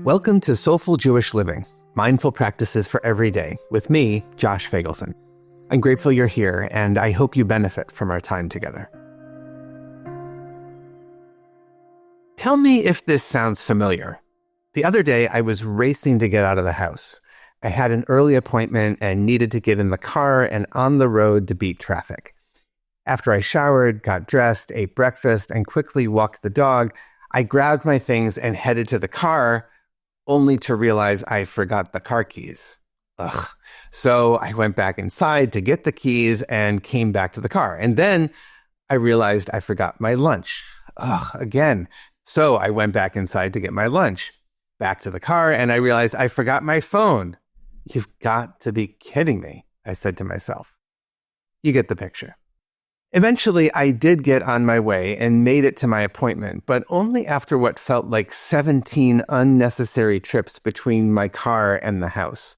Welcome to Soulful Jewish Living, Mindful Practices for Every Day, with me, Josh Feigelson. I'm grateful you're here, and I hope you benefit from our time together. Tell me if this sounds familiar. The other day, I was racing to get out of the house. I had an early appointment and needed to get in the car and on the road to beat traffic. After I showered, got dressed, ate breakfast, and quickly walked the dog, I grabbed my things and headed to the car, only to realize I forgot the car keys. Ugh. So I went back inside to get the keys and came back to the car. And then I realized I forgot my lunch. Again. So I went back inside to get my lunch, back to the car, and I realized I forgot my phone. You've got to be kidding me, I said to myself. You get the picture. Eventually, I did get on my way and made it to my appointment, but only after what felt like 17 unnecessary trips between my car and the house.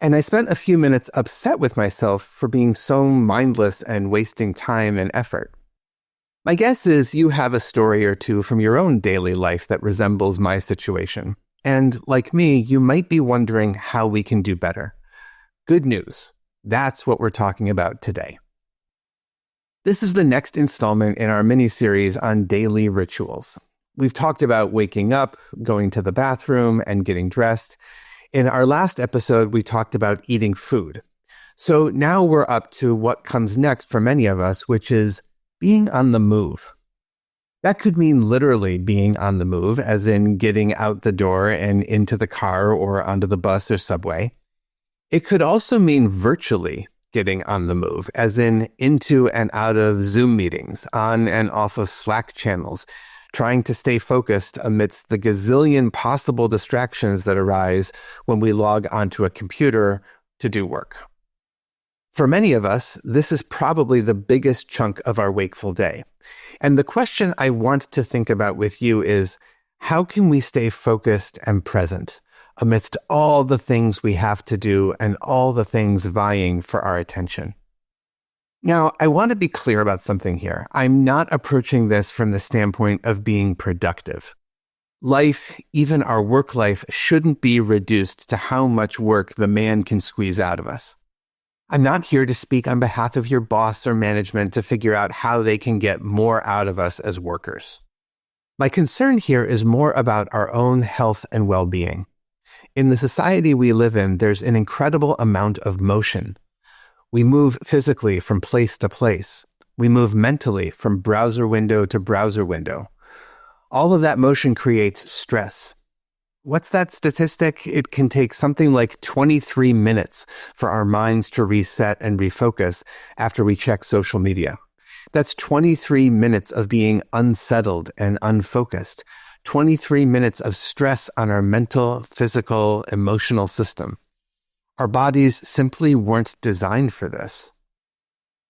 And I spent a few minutes upset with myself for being so mindless and wasting time and effort. My guess is you have a story or two from your own daily life that resembles my situation. And like me, you might be wondering how we can do better. Good news. That's what we're talking about today. This is the next installment in our mini-series on daily rituals. We've talked about waking up, going to the bathroom, and getting dressed. In our last episode, we talked about eating food. So now we're up to what comes next for many of us, which is being on the move. That could mean literally being on the move, as in getting out the door and into the car or onto the bus or subway. It could also mean virtually getting on the move, as in into and out of Zoom meetings, on and off of Slack channels, trying to stay focused amidst the gazillion possible distractions that arise when we log onto a computer to do work. For many of us, this is probably the biggest chunk of our wakeful day. And the question I want to think about with you is, how can we stay focused and present amidst all the things we have to do and all the things vying for our attention? Now, I want to be clear about something here. I'm not approaching this from the standpoint of being productive. Life, even our work life, shouldn't be reduced to how much work the man can squeeze out of us. I'm not here to speak on behalf of your boss or management to figure out how they can get more out of us as workers. My concern here is more about our own health and well-being. In the society we live in, there's an incredible amount of motion. We move physically from place to place. We move mentally from browser window to browser window. All of that motion creates stress. What's that statistic? It can take something like 23 minutes for our minds to reset and refocus after we check social media. That's 23 minutes of being unsettled and unfocused. 23 minutes of stress on our mental, physical, emotional system. Our bodies simply weren't designed for this.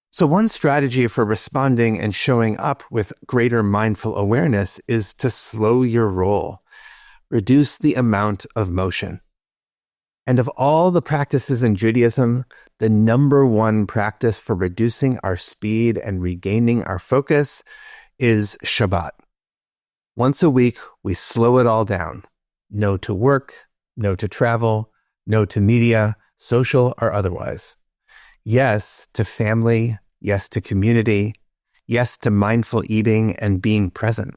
So one strategy for responding and showing up with greater mindful awareness is to slow your roll. Reduce the amount of motion. And of all the practices in Judaism, the number one practice for reducing our speed and regaining our focus is Shabbat. Once a week, we slow it all down. No to work, no to travel, no to media, social or otherwise. Yes to family, yes to community, yes to mindful eating and being present.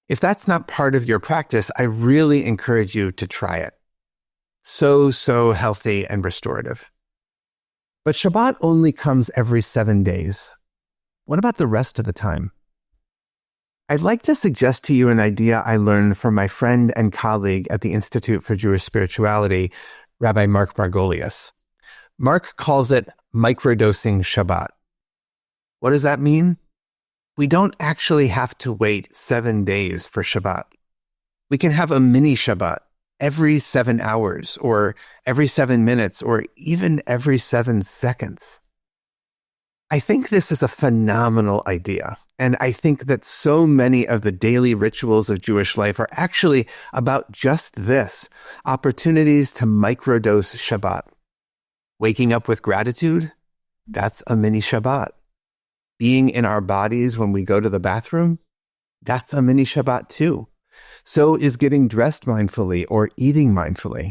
If that's not part of your practice, I really encourage you to try it. So healthy and restorative. But Shabbat only comes every 7 days. What about the rest of the time? I'd like to suggest to you an idea I learned from my friend and colleague at the Institute for Jewish Spirituality, Rabbi Mark Margolius. Mark calls it microdosing Shabbat. What does that mean? We don't actually have to wait 7 days for Shabbat. We can have a mini Shabbat every 7 hours, or every 7 minutes, or even every 7 seconds. I think this is a phenomenal idea, and I think that so many of the daily rituals of Jewish life are actually about just this, opportunities to microdose Shabbat. Waking up with gratitude, that's a mini Shabbat. Being in our bodies when we go to the bathroom, that's a mini Shabbat too. So is getting dressed mindfully or eating mindfully.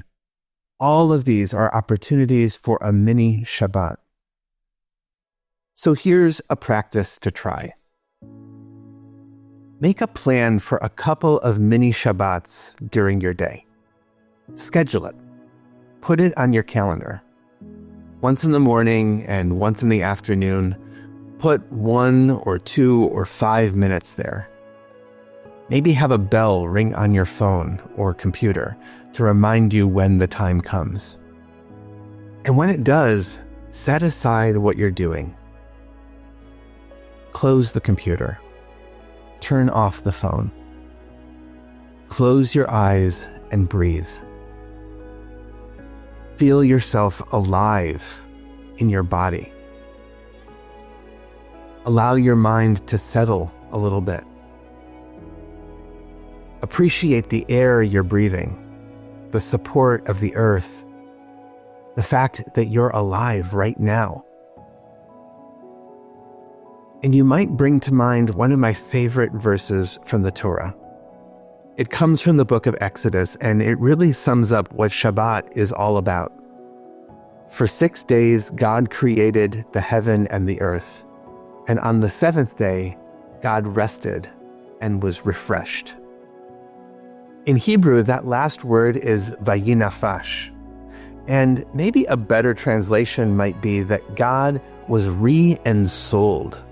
All of these are opportunities for a mini Shabbat. So here's a practice to try. Make a plan for a couple of mini Shabbats during your day. Schedule it. Put it on your calendar. Once in the morning and once in the afternoon, put 1 or 2 or 5 minutes there. Maybe have a bell ring on your phone or computer to remind you when the time comes. And when it does, set aside what you're doing. Close the computer. Turn off the phone. Close your eyes and breathe. Feel yourself alive in your body. Allow your mind to settle a little bit. Appreciate the air you're breathing, the support of the earth, the fact that you're alive right now. And you might bring to mind one of my favorite verses from the Torah. It comes from the book of Exodus, and it really sums up what Shabbat is all about. For 6 days, God created the heaven and the earth, and on the 7th day, God rested and was refreshed. In Hebrew, that last word is vayinafash, and maybe a better translation might be that God was re-ensouled.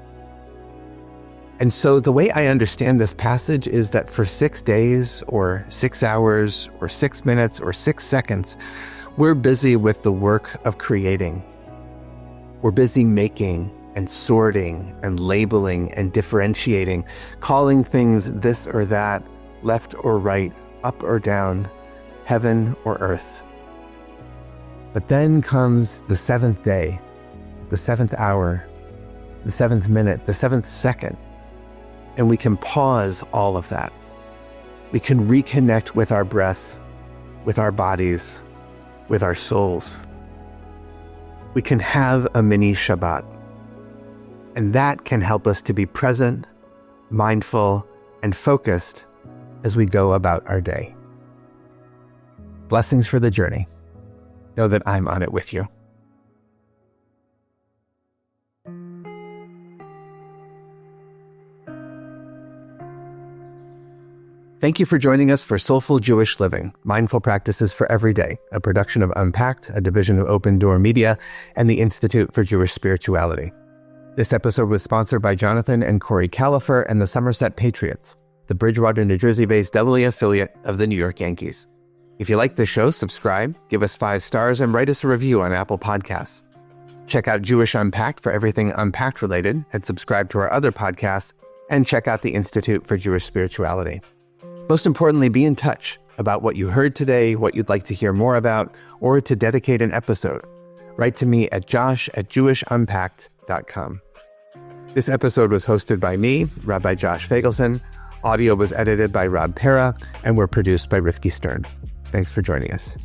And so the way I understand this passage is that for 6 days or 6 hours or 6 minutes or 6 seconds, we're busy with the work of creating. We're busy making and sorting and labeling and differentiating, calling things this or that, left or right, up or down, heaven or earth. But then comes the 7th day, the 7th hour, the 7th minute, the 7th second. And we can pause all of that. We can reconnect with our breath, with our bodies, with our souls. We can have a mini Shabbat. And that can help us to be present, mindful, and focused as we go about our day. Blessings for the journey. Know that I'm on it with you. Thank you for joining us for Soulful Jewish Living, Mindful Practices for Every Day, a production of Unpacked, a division of Open Door Media, and the Institute for Jewish Spirituality. This episode was sponsored by Jonathan and Corey Califer and the Somerset Patriots, the Bridgewater, New Jersey-based AA affiliate of the New York Yankees. If you like the show, subscribe, give us 5 stars, and write us a review on Apple Podcasts. Check out Jewish Unpacked for everything Unpacked related, and subscribe to our other podcasts, and check out the Institute for Jewish Spirituality. Most importantly, be in touch about what you heard today, what you'd like to hear more about, or to dedicate an episode. Write to me at josh@jewishunpacked.com. This episode was hosted by me, Rabbi Josh Feigelson. Audio was edited by Rob Pera, and we're produced by Rifki Stern. Thanks for joining us.